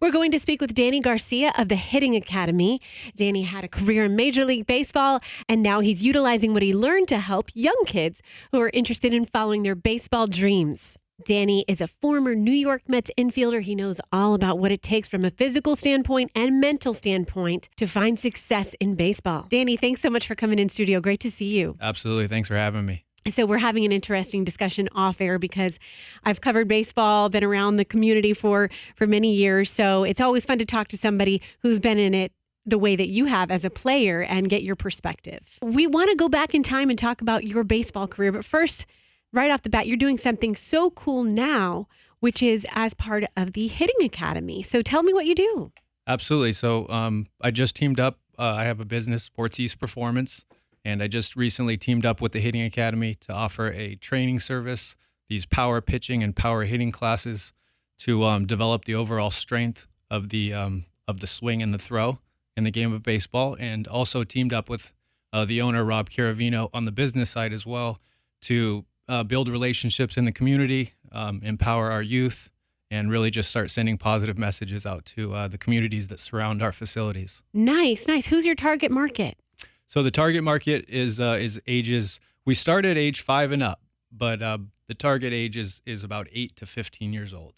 We're going to speak with Danny Garcia of the Hitting Academy. Danny had a career in Major League Baseball, and now he's utilizing what he learned to help young kids who are interested in following their baseball dreams. Danny is a former New York Mets infielder. He knows all about what it takes from a physical standpoint and mental standpoint to find success in baseball. Danny, thanks so much for coming in studio. Great to see you. Absolutely. Thanks for having me. So we're having an interesting discussion off air because I've covered baseball, been around the community for many years. So it's always fun to talk to somebody who's been in it the way that you have as a player and get your perspective. We want to go back in time and talk about your baseball career. But first, right off the bat, you're doing something so cool now, which is as part of the Hitting Academy. So tell me what you do. Absolutely. So I just teamed up. I have a business, Sports East Performance. And I just recently teamed up with the Hitting Academy to offer a training service, these power pitching and power hitting classes to develop the overall strength of the swing and the throw in the game of baseball. And also teamed up with the owner, Rob Caravino, on the business side as well to build relationships in the community, empower our youth, and really just start sending positive messages out to the communities that surround our facilities. Nice. Who's your target market? So the target market is ages. We start at age 5 and up, but the target age is about 8 to 15 years old.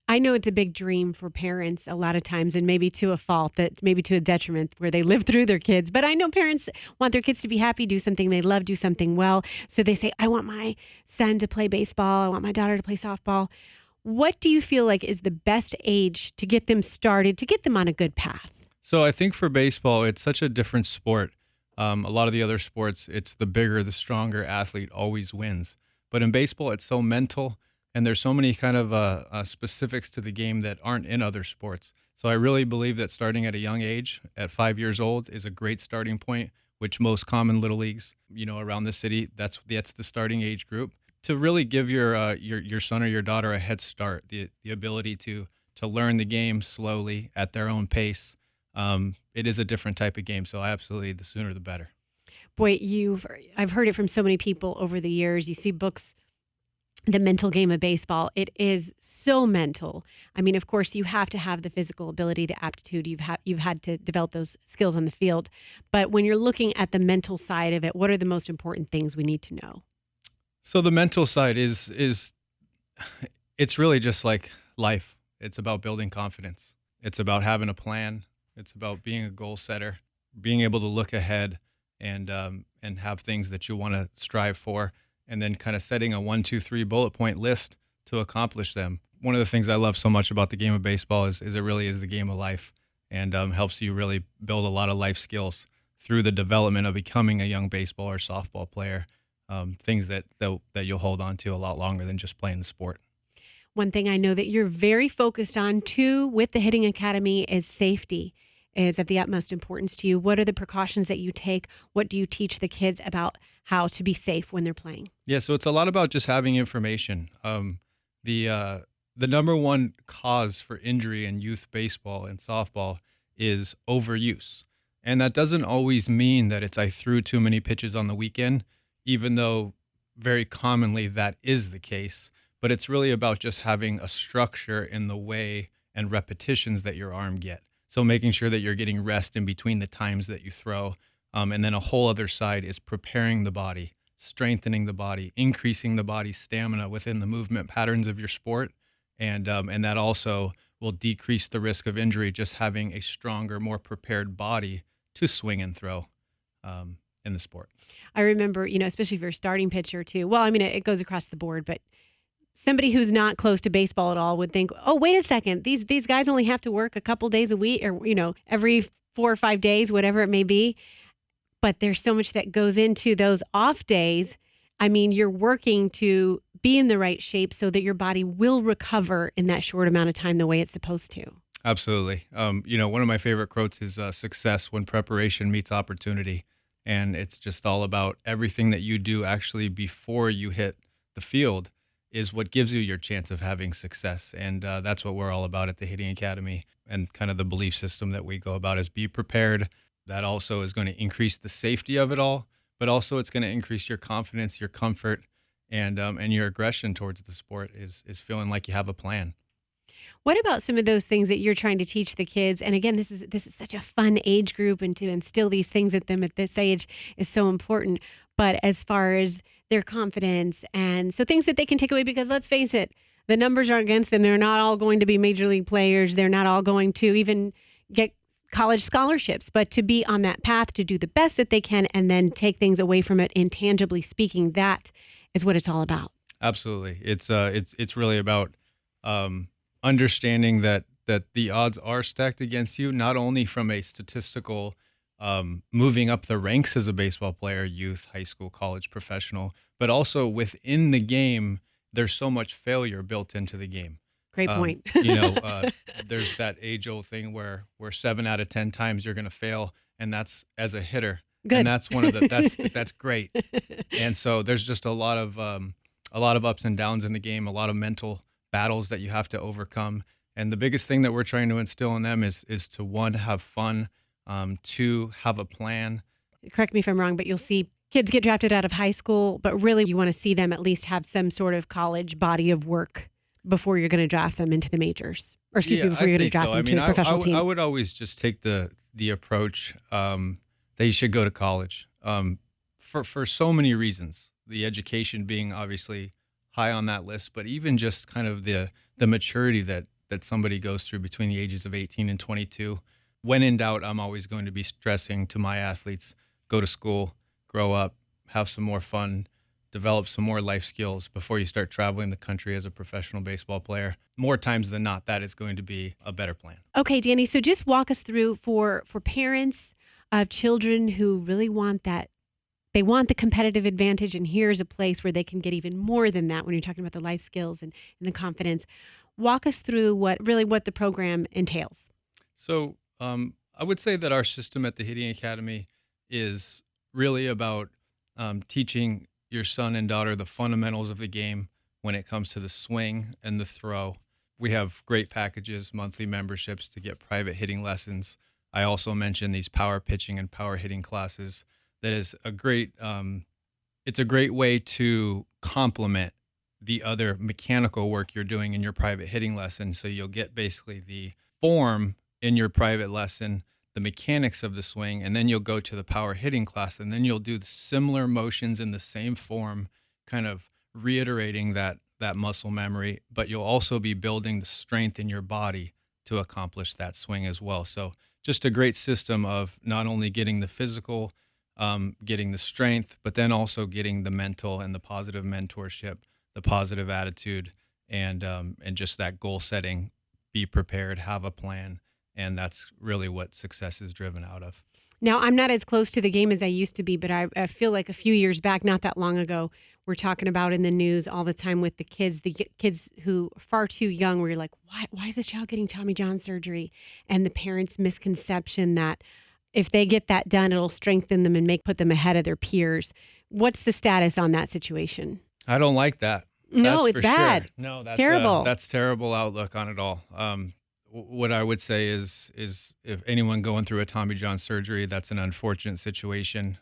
I know it's a big dream for parents a lot of times, and maybe to a fault, that maybe to a detriment where they live through their kids. But I know parents want their kids to be happy, do something they love, do something well. So they say, I want my son to play baseball. I want my daughter to play softball. What do you feel like is the best age to get them started, to get them on a good path? So I think for baseball, it's such a different sport. A lot of the other sports, it's the bigger, the stronger athlete always wins. But in baseball, it's so mental, and there's so many kind of specifics to the game that aren't in other sports. So I really believe that starting at a young age, at 5 years old, is a great starting point, which most common little leagues, around the city, that's the starting age group. To really give your son or your daughter a head start, the ability to learn the game slowly at their own pace. It is a different type of game, so absolutely the sooner the better. Boy, I've heard it from so many people over the years. You see books, The Mental Game of Baseball. It is so mental. I mean, of course, you have to have the physical ability, the aptitude. You've had to develop those skills on the field. But when you're looking at the mental side of it, what are the most important things we need to know? So the mental side is it's really just like life. It's about building confidence. It's about having a plan. It's about being a goal setter, being able to look ahead and have things that you want to strive for, and then kind of setting a 1, 2, 3 bullet point list to accomplish them. One of the things I love so much about the game of baseball is it really is the game of life, and helps you really build a lot of life skills through the development of becoming a young baseball or softball player, things that you'll hold on to a lot longer than just playing the sport. One thing I know that you're very focused on, too, with the Hitting Academy is safety. Is of the utmost importance to you. What are the precautions that you take? What do you teach the kids about how to be safe when they're playing? Yeah, so it's a lot about just having information. The number one cause for injury in youth baseball and softball is overuse. And that doesn't always mean that it's I threw too many pitches on the weekend, even though very commonly that is the case. But it's really about just having a structure in the way and repetitions that your arm get. So making sure that you're getting rest in between the times that you throw. And then a whole other side is preparing the body, strengthening the body, increasing the body's stamina within the movement patterns of your sport. And that also will decrease the risk of injury, just having a stronger, more prepared body to swing and throw in the sport. I remember, especially if you're a starting pitcher too. Well, I mean, it goes across the board, but somebody who's not close to baseball at all would think, oh, wait a second, these guys only have to work a couple days a week or, every 4 or 5 days, whatever it may be. But there's so much that goes into those off days. I mean, you're working to be in the right shape so that your body will recover in that short amount of time the way it's supposed to. Absolutely. One of my favorite quotes is success when preparation meets opportunity. And it's just all about everything that you do actually before you hit the field is what gives you your chance of having success. And that's what we're all about at the Hitting Academy, and kind of the belief system that we go about is be prepared. That also is going to increase the safety of it all, but also it's going to increase your confidence, your comfort, and your aggression towards the sport is feeling like you have a plan. What about some of those things that you're trying to teach the kids? And again, this is such a fun age group, and to instill these things at them at this age is so important. But as far as their confidence, and so things that they can take away, because let's face it, the numbers are against them. They're not all going to be major league players. They're not all going to even get college scholarships, but to be on that path to do the best that they can and then take things away from it, intangibly speaking, that is what it's all about. Absolutely. It's really about understanding that the odds are stacked against you, not only from a statistical moving up the ranks as a baseball player, youth, high school, college, professional, but also within the game, there's so much failure built into the game. Great point. There's that age-old thing where 7 out of 10 times you're going to fail, and that's as a hitter. Good. And that's one of the that's great. And so there's just a lot of ups and downs in the game, a lot of mental battles that you have to overcome. And the biggest thing that we're trying to instill in them is to, one, have fun, two, have a plan. Correct me if I'm wrong, but you'll see kids get drafted out of high school, but really you want to see them at least have some sort of college body of work before you're going to draft them into the majors. Or before you're going to draft them to a professional team. I would always just take the approach that you should go to college for so many reasons. The education being obviously high on that list, but even just kind of the maturity that somebody goes through between the ages of 18 and 22. When in doubt, I'm always going to be stressing to my athletes, go to school, grow up, have some more fun, develop some more life skills before you start traveling the country as a professional baseball player. More times than not, that is going to be a better plan. Okay, Danny, so just walk us through for parents of children who really want that. They want the competitive advantage, and here's a place where they can get even more than that when you're talking about the life skills and the confidence. Walk us through what the program entails. So I would say that our system at the Hitting Academy is really about teaching your son and daughter the fundamentals of the game when it comes to the swing and the throw. We have great packages, monthly memberships to get private hitting lessons. I also mentioned these power pitching and power hitting classes. That is a great, it's a great way to complement the other mechanical work you're doing in your private hitting lesson. So you'll get basically the form in your private lesson, the mechanics of the swing, and then you'll go to the power hitting class, and then you'll do similar motions in the same form, kind of reiterating that muscle memory, but you'll also be building the strength in your body to accomplish that swing as well. So just a great system of not only getting the physical, getting the strength, but then also getting the mental and the positive mentorship, the positive attitude, and just that goal setting, be prepared, have a plan. And that's really what success is driven out of. Now, I'm not as close to the game as I used to be, but I feel like a few years back, not that long ago, we're talking about in the news all the time with the kids who are far too young, where you're like, why is this child getting Tommy John surgery? And the parents' misconception that if they get that done, it'll strengthen them and put them ahead of their peers. What's the status on that situation? I don't like that. No, that's it's for bad. Sure. No, that's terrible. That's terrible outlook on it all. What I would say is if anyone going through a Tommy John surgery, that's an unfortunate situation.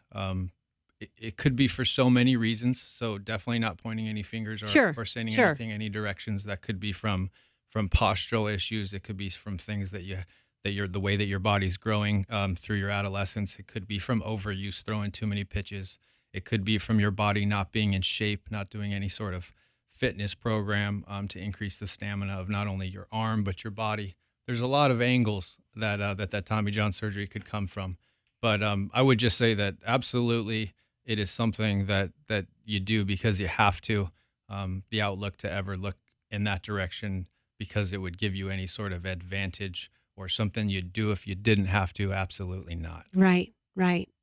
It could be for so many reasons. So definitely not pointing any fingers or saying anything, any directions. That could be from postural issues. It could be from things that you're the way that your body's growing through your adolescence. It could be from overuse, throwing too many pitches. It could be from your body not being in shape, not doing any sort of fitness program to increase the stamina of not only your arm but your body. There's a lot of angles that Tommy John surgery could come from, but I would just say that absolutely it is something that you do because you have to. The outlook to ever look in that direction because it would give you any sort of advantage or something you'd do if you didn't have to, absolutely not. Right.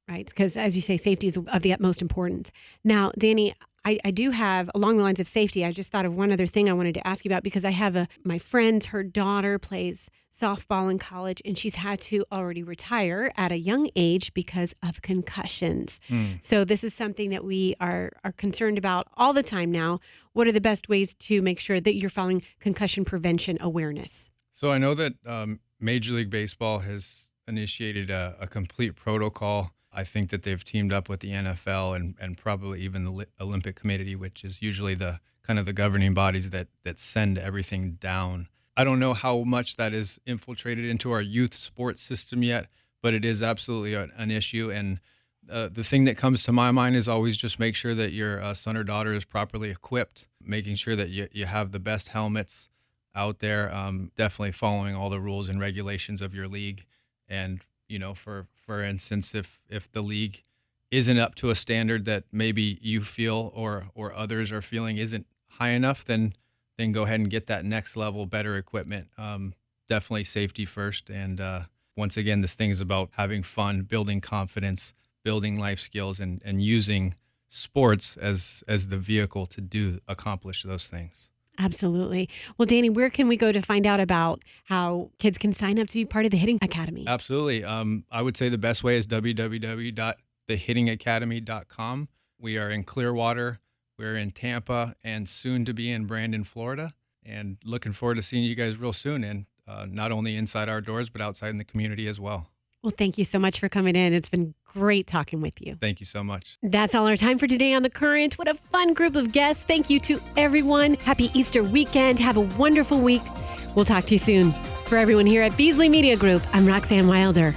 Because as you say, safety is of the utmost importance. Now, Danny, I do have, along the lines of safety, I just thought of one other thing I wanted to ask you about, because I have my friend, her daughter plays softball in college, and she's had to already retire at a young age because of concussions. So this is something that we are concerned about all the time now. What are the best ways to make sure that you're following concussion prevention awareness? So I know that Major League Baseball has initiated a complete protocol. I think that they've teamed up with the NFL and probably even the Olympic Committee, which is usually the kind of the governing bodies that send everything down I don't know how much that is infiltrated into our youth sports system yet, but it is absolutely an issue. And the thing that comes to my mind is always just make sure that your son or daughter is properly equipped, making sure that you have the best helmets out there, definitely following all the rules and regulations of your league. And, for instance, if the league isn't up to a standard that maybe you feel or others are feeling isn't high enough, then go ahead and get that next level, better equipment. Definitely safety first. And once again, this thing is about having fun, building confidence, building life skills, and using sports as the vehicle to accomplish those things. Absolutely. Well, Danny, where can we go to find out about how kids can sign up to be part of the Hitting Academy? Absolutely. I would say the best way is www.thehittingacademy.com. We are in Clearwater, we're in Tampa, and soon to be in Brandon, Florida. And looking forward to seeing you guys real soon, and not only inside our doors, but outside in the community as well. Well, thank you so much for coming in. It's been great talking with you. Thank you so much. That's all our time for today on The Current. What a fun group of guests. Thank you to everyone. Happy Easter weekend. Have a wonderful week. We'll talk to you soon. For everyone here at Beasley Media Group, I'm Roxanne Wilder.